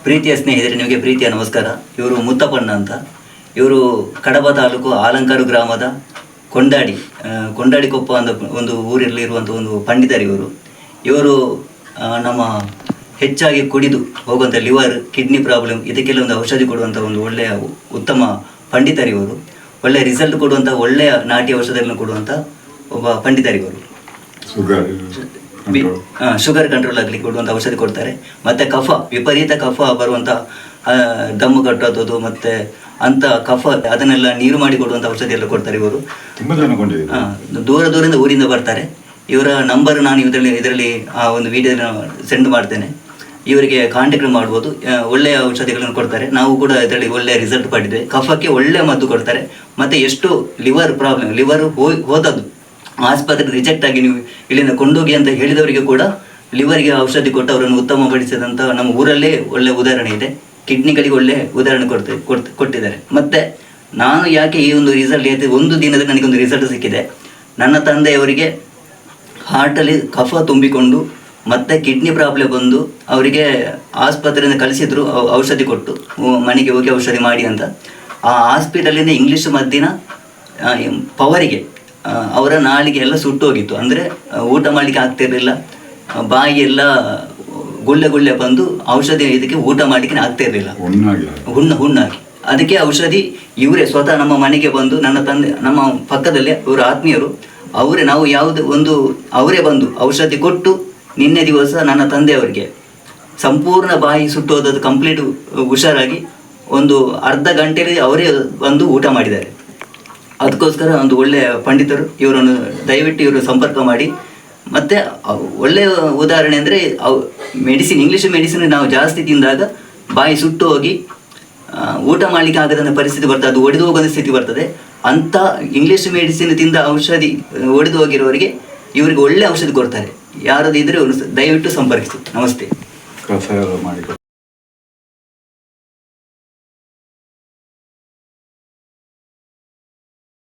ಪ್ರೀತಿಯ ಸ್ನೇಹಿತರೆ, ನಿಮಗೆ ಪ್ರೀತಿಯ ನಮಸ್ಕಾರ. ಇವರು ಮುತ್ತಪ್ಪಣ್ಣ ಅಂತ. ಇವರು ಕಡಬ ತಾಲೂಕು ಆಲಂಕಾರು ಗ್ರಾಮದ ಕೊಂಡಾಡಿ ಕೊಪ್ಪ ಅಂತ ಒಂದು ಊರಲ್ಲಿ ಇರುವಂಥ ಒಂದು ಪಂಡಿತರು. ಇವರು ನಮ್ಮ ಹೆಚ್ಚಾಗಿ ಕುಡಿದು ಹೋಗುವಂಥ ಲಿವರ್, ಕಿಡ್ನಿ ಪ್ರಾಬ್ಲಮ್ ಇದಕ್ಕೆಲ್ಲ ಒಂದು ಔಷಧಿ ಕೊಡುವಂಥ ಒಂದು ಒಳ್ಳೆಯ ಉತ್ತಮ ಪಂಡಿತರಿವರು. ಒಳ್ಳೆಯ ರಿಸಲ್ಟ್ ಕೊಡುವಂಥ ಒಳ್ಳೆಯ ನಾಟಿ ಔಷಧಿಗಳನ್ನು ಕೊಡುವಂಥ ಒಬ್ಬ ಪಂಡಿತರಿವರು. ಶುಗರ್ ಕಂಟ್ರೋಲ್ ಆಗಲಿಕ್ಕೆ ಕೊಡುವಂಥ ಔಷಧಿ ಕೊಡ್ತಾರೆ. ಮತ್ತು ವಿಪರೀತ ಕಫ ಬರುವಂಥ ದಮ್ಮು ಕಟ್ಟೋದು ಮತ್ತು ಅಂಥ ಕಫ ಅದನ್ನೆಲ್ಲ ನೀರು ಮಾಡಿ ಕೊಡುವಂಥ ಔಷಧಿ ಎಲ್ಲ ಕೊಡ್ತಾರೆ. ಇವರು ದೂರದಿಂದ ಊರಿಂದ ಬರ್ತಾರೆ. ಇವರ ನಂಬರ್ ನಾನು ಇದರಲ್ಲಿ ಆ ಒಂದು ವಿಡಿಯೋನ ಸೆಂಡ್ ಮಾಡ್ತೇನೆ. ಇವರಿಗೆ ಕಾಂಟ್ಯಾಕ್ಟ್ ಮಾಡ್ಬೋದು. ಒಳ್ಳೆಯ ಔಷಧಿಗಳನ್ನು ಕೊಡ್ತಾರೆ. ನಾವು ಕೂಡ ಇದರಲ್ಲಿ ಒಳ್ಳೆಯ ರಿಸಲ್ಟ್ ಪಡೆದಿದೆ. ಕಫಕ್ಕೆ ಒಳ್ಳೆಯ ಮದ್ದು ಕೊಡ್ತಾರೆ. ಮತ್ತು ಎಷ್ಟು ಲಿವರ್ ಹೋದದ್ದು ಆಸ್ಪತ್ರೆ ರಿಜೆಕ್ಟ್ ಆಗಿ ನೀವು ಇಲ್ಲಿಂದ ಕೊಂಡೋಗಿ ಅಂತ ಹೇಳಿದವರಿಗೆ ಕೂಡ ಲಿವರ್ಗೆ ಔಷಧಿ ಕೊಟ್ಟು ಅವರನ್ನು ಉತ್ತಮಪಡಿಸಿದಂಥ ನಮ್ಮ ಊರಲ್ಲೇ ಒಳ್ಳೆಯ ಉದಾಹರಣೆ ಇದೆ. ಕಿಡ್ನಿಗಳಿಗೆ ಒಳ್ಳೆಯ ಉದಾಹರಣೆ ಕೊಟ್ಟಿದ್ದಾರೆ. ಮತ್ತು ನಾನು ಯಾಕೆ ಈ ಒಂದು ರಿಸಲ್ಟ್ ಒಂದು ದಿನದಲ್ಲಿ ನನಗೊಂದು ರಿಸಲ್ಟ್ ಸಿಕ್ಕಿದೆ. ನನ್ನ ತಂದೆಯವರಿಗೆ ಹಾರ್ಟಲ್ಲಿ ಕಫ ತುಂಬಿಕೊಂಡು ಮತ್ತು ಕಿಡ್ನಿ ಪ್ರಾಬ್ಲಮ್ ಬಂದು ಅವರಿಗೆ ಆಸ್ಪತ್ರೆಯಿಂದ ಕಳಿಸಿದ್ರು, ಔಷಧಿ ಕೊಟ್ಟು ಮನೆಗೆ ಹೋಗಿ ಔಷಧಿ ಮಾಡಿ ಅಂತ. ಆ ಹಾಸ್ಪಿಟಲಿಂದ ಇಂಗ್ಲೀಷ್ ಮದ್ದಿನ ಪವರಿಗೆ ಅವರ ನಾಲಿಗೆ ಎಲ್ಲ ಸುಟ್ಟೋಗಿತ್ತು. ಅಂದರೆ ಊಟ ಮಾಡಲಿಕ್ಕೆ ಆಗ್ತಿರಲಿಲ್ಲ. ಬಾಯಿ ಎಲ್ಲ ಗುಳ್ಳೆ ಬಂದು ಔಷಧಿ ಇದಕ್ಕೆ ಊಟ ಮಾಡಲಿಕ್ಕೆ ಆಗ್ತಿರಲಿಲ್ಲ, ಹುಣ್ಣಾಗಿ. ಅದಕ್ಕೆ ಔಷಧಿ ಇವರೇ ಸ್ವತಃ ನಮ್ಮ ಮನೆಗೆ ಬಂದು, ನನ್ನ ತಂದೆ ನಮ್ಮ ಪಕ್ಕದಲ್ಲೇ ಇವರ ಆತ್ಮೀಯರು ಅವರೇ ಬಂದು ಔಷಧಿ ಕೊಟ್ಟು ನಿನ್ನೆ ದಿವಸ ನನ್ನ ತಂದೆಯವರಿಗೆ ಸಂಪೂರ್ಣ ಬಾಯಿ ಸುಟ್ಟೋದದ್ದು ಕಂಪ್ಲೀಟ್ ಹುಷಾರಾಗಿ ಒಂದು ಅರ್ಧ ಗಂಟೆಯಲ್ಲಿ ಅವರೇ ಬಂದು ಊಟ ಮಾಡಿದ್ದಾರೆ. ಅದಕ್ಕೋಸ್ಕರ ಒಂದು ಒಳ್ಳೆಯ ಪಂಡಿತರು. ಇವರನ್ನು ದಯವಿಟ್ಟು ಇವರು ಸಂಪರ್ಕ ಮಾಡಿ. ಮತ್ತು ಒಳ್ಳೆಯ ಉದಾಹರಣೆ ಅಂದರೆ ಇಂಗ್ಲೀಷ್ ಮೆಡಿಸಿನ್ ನಾವು ಜಾಸ್ತಿ ತಿಂದಾಗ ಬಾಯಿ ಸುಟ್ಟು ಹೋಗಿ ಊಟ ಮಾಡಲಿಕ್ಕೆ ಆಗದಂಥ ಪರಿಸ್ಥಿತಿ ಬರ್ತದೆ, ಅದು ಒಡೆದು ಹೋಗೋದ ಸ್ಥಿತಿ ಬರ್ತದೆ. ಅಂಥ ಇಂಗ್ಲೀಷ್ ಮೆಡಿಸಿನ್ ತಿಂದ ಔಷಧಿ ಒಡೆದು ಹೋಗಿರೋರಿಗೆ ಇವರಿಗೆ ಒಳ್ಳೆಯ ಔಷಧಿ ಕೊಡ್ತಾರೆ. ಯಾರದು ಇದ್ದರೆ ದಯವಿಟ್ಟು ಸಂಪರ್ಕಿಸಿ. ನಮಸ್ತೆ.